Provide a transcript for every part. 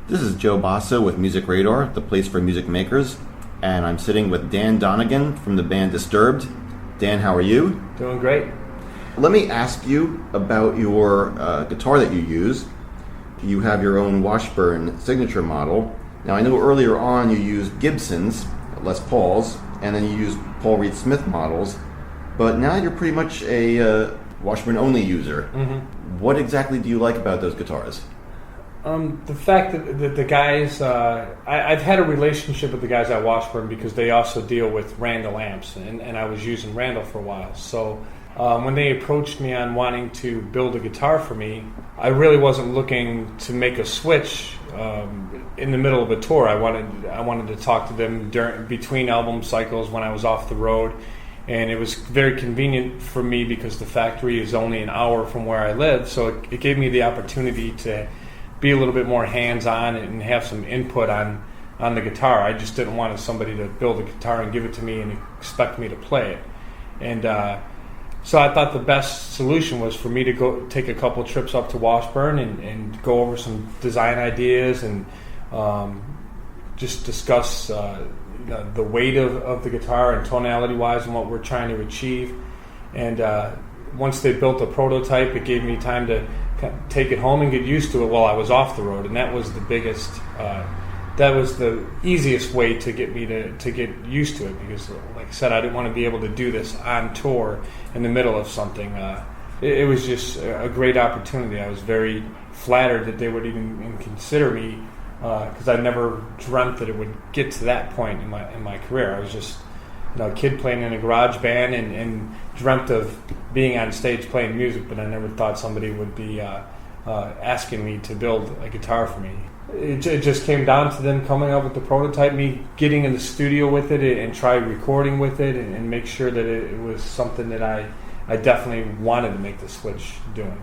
This is Joe Basso with Music Radar, the place for music makers, and I'm sitting with Dan Donegan from the band Disturbed. Dan, how are you? Doing great. Let me ask you about your guitar that you use. You have your own Washburn signature model. Now, I know earlier on you used Gibsons, Les Pauls, and then you used Paul Reed Smith models, but now you're pretty much a Washburn-only user. Mm-hmm. What exactly do you like about those guitars? The fact that the guys, I've had a relationship with the guys at Washburn because they also deal with Randall amps, and I was using Randall for a while. So when they approached me on wanting to build a guitar for me, I really wasn't looking to make a switch in the middle of a tour. I wanted to talk to them between album cycles when I was off the road, and it was very convenient for me because the factory is only an hour from where I live, so it gave me the opportunity to be a little bit more hands-on and have some input on the guitar. I just didn't want somebody to build a guitar and give it to me and expect me to play it. And so I thought the best solution was for me to go take a couple trips up to Washburn and go over some design ideas and just discuss the weight of the guitar and tonality-wise and what we're trying to achieve. And once they built a prototype, it gave me time to take it home and get used to it while I was off the road, and that was the biggest. That was the easiest way to get me to get used to it because, like I said, I didn't want to be able to do this on tour in the middle of something. It was just a great opportunity. I was very flattered that they would even consider me because I never dreamt that it would get to that point in my career. I was just a kid playing in a garage band and dreamt of being on stage playing music, but I never thought somebody would be asking me to build a guitar for me. It just came down to them coming up with the prototype, me getting in the studio with it and try recording with it and make sure that it was something that I definitely wanted to make the switch doing.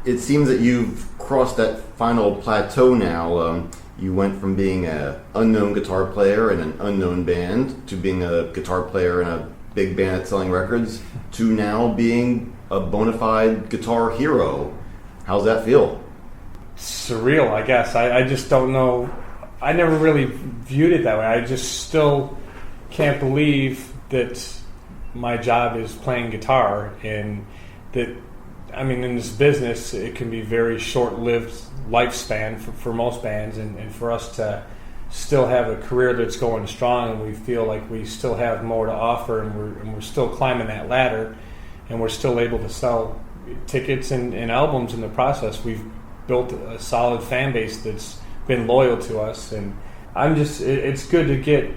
It seems that you've crossed that final plateau now. You went from being an unknown guitar player in an unknown band to being a guitar player in a big band that's selling records to now being a bona fide guitar hero. How's that feel? Surreal, I guess. I just don't know. I never really viewed it that way. I just still can't believe that my job is playing guitar and that, I mean, in this business, it can be very short-lived lifespan for most bands, and for us to still have a career that's going strong and we feel like we still have more to offer and we're still climbing that ladder and we're still able to sell tickets and albums in the process. We've built a solid fan base that's been loyal to us, and it's good to get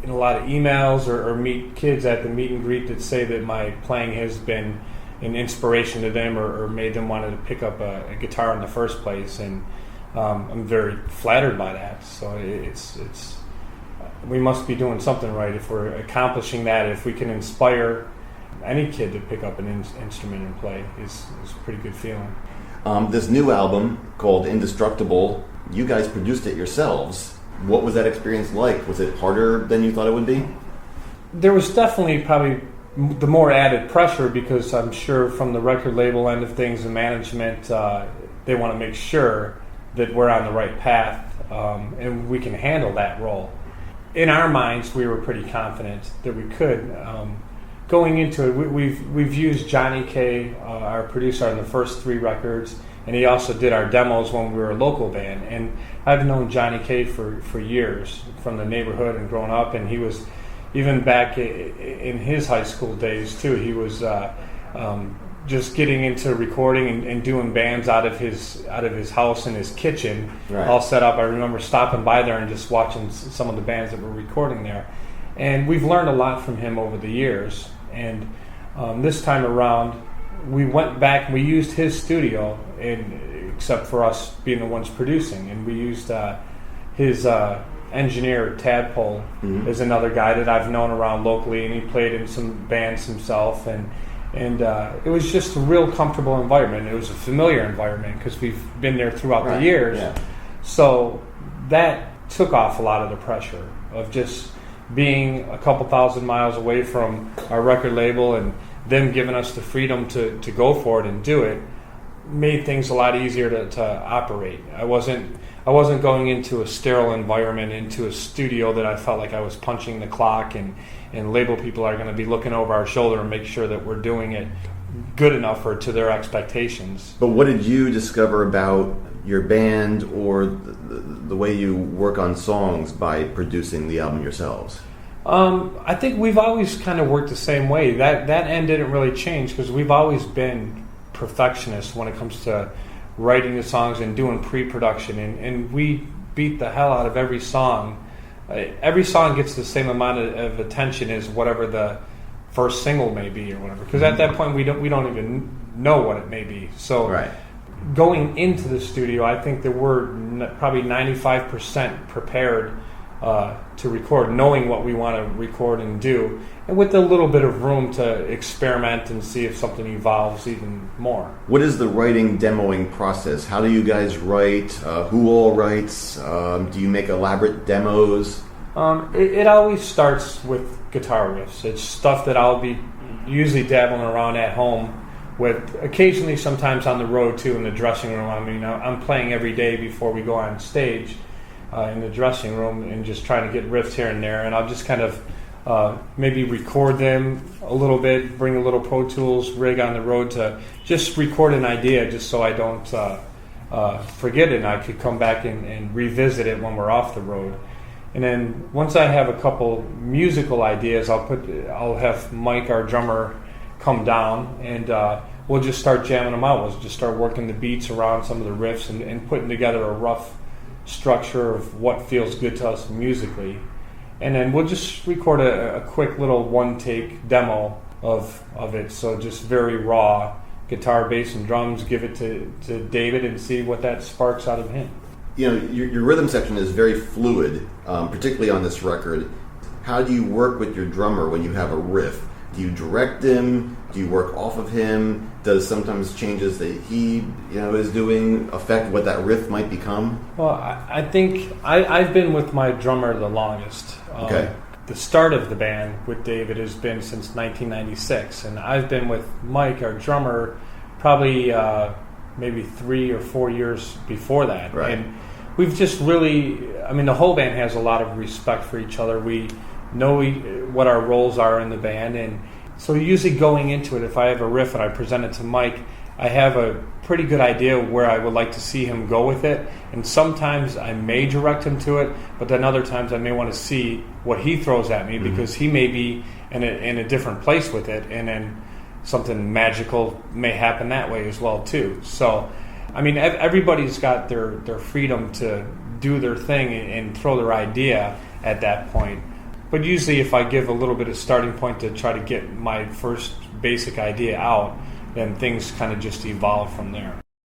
a lot of emails or meet kids at the meet and greet that say that my playing has been an inspiration to them or made them want to pick up a guitar in the first place, and I'm very flattered by that. So it's we must be doing something right if we're accomplishing that. If we can inspire any kid to pick up an instrument and play, is a pretty good feeling. This new album called Indestructible, you guys produced it yourselves. What was that experience like? Was it harder than you thought it would be? There was definitely probably the more added pressure because I'm sure from the record label end of things and management, they want to make sure that we're on the right path and we can handle that role. In our minds, we were pretty confident that we could. Going into it, we've used Johnny K, our producer, on the first 3 records, and he also did our demos when we were a local band. And I've known Johnny K for years from the neighborhood and growing up, and he was even back in his high school days too. He was just getting into recording and doing bands out of his house in his kitchen, right, all set up. I remember stopping by there and just watching some of the bands that were recording there. And we've learned a lot from him over the years. And this time around, we went back and we used his studio, except for us being the ones producing. And we used his engineer, Tadpole, is another guy that I've known around locally, and he played in some bands himself. And it was just a real comfortable environment. It was a familiar environment because we've been there throughout the years. Yeah. So that took off a lot of the pressure of just being a couple thousand miles away from our record label and them giving us the freedom to go for it and do it made things a lot easier to operate. I wasn't going into a sterile environment, into a studio that I felt like I was punching the clock, and label people are going to be looking over our shoulder and make sure that we're doing it good enough or to their expectations. But what did you discover about your band or the way you work on songs by producing the album yourselves? I think we've always kind of worked the same way. That end didn't really change because we've always been perfectionists when it comes to writing the songs and doing pre-production. And we beat the hell out of every song. Every song gets the same amount of attention as whatever the first single may be or whatever. Because at that point we don't even know what it may be. So right. Going into the studio, I think that we're probably 95% prepared to record, knowing what we want to record and do, and with a little bit of room to experiment and see if something evolves even more. What is the writing, demoing process? How do you guys write? Who all writes? Do you make elaborate demos? It always starts with guitar riffs. It's stuff that I'll be usually dabbling around at home with, occasionally sometimes on the road too, in the dressing room. I mean, I'm playing every day before we go on stage in the dressing room and just trying to get riffs here and there, and I'll just kind of maybe record them a little bit, bring a little Pro Tools rig on the road to just record an idea just so I don't forget it and I could come back and revisit it when we're off the road. And then once I have a couple musical ideas, I'll have Mike, our drummer, come down and we'll just start jamming them out. We'll just start working the beats around some of the riffs and putting together a rough structure of what feels good to us musically. And then we'll just record a quick little one-take demo of it. So just very raw guitar, bass, and drums, give it to David and see what that sparks out of him. You know, your rhythm section is very fluid, particularly on this record. How do you work with your drummer when you have a riff? Do you direct him? Do you work off of him? Does sometimes changes that he is doing affect what that riff might become? Well, I think I've been with my drummer the longest. Okay. The start of the band with David has been since 1996, and I've been with Mike, our drummer, probably maybe 3 or 4 years before that. Right. And we've just really, the whole band has a lot of respect for each other. We know what our roles are in the band, and so usually going into it, if I have a riff and I present it to Mike, I have a pretty good idea where I would like to see him go with it, and sometimes I may direct him to it, but then other times I may want to see what he throws at me because he may be in a different place with it, and then something magical may happen that way as well too. So, everybody's got their freedom to do their thing and throw their idea at that point. But usually if I give a little bit of starting point to try to get my first basic idea out, then things kind of just evolve from there.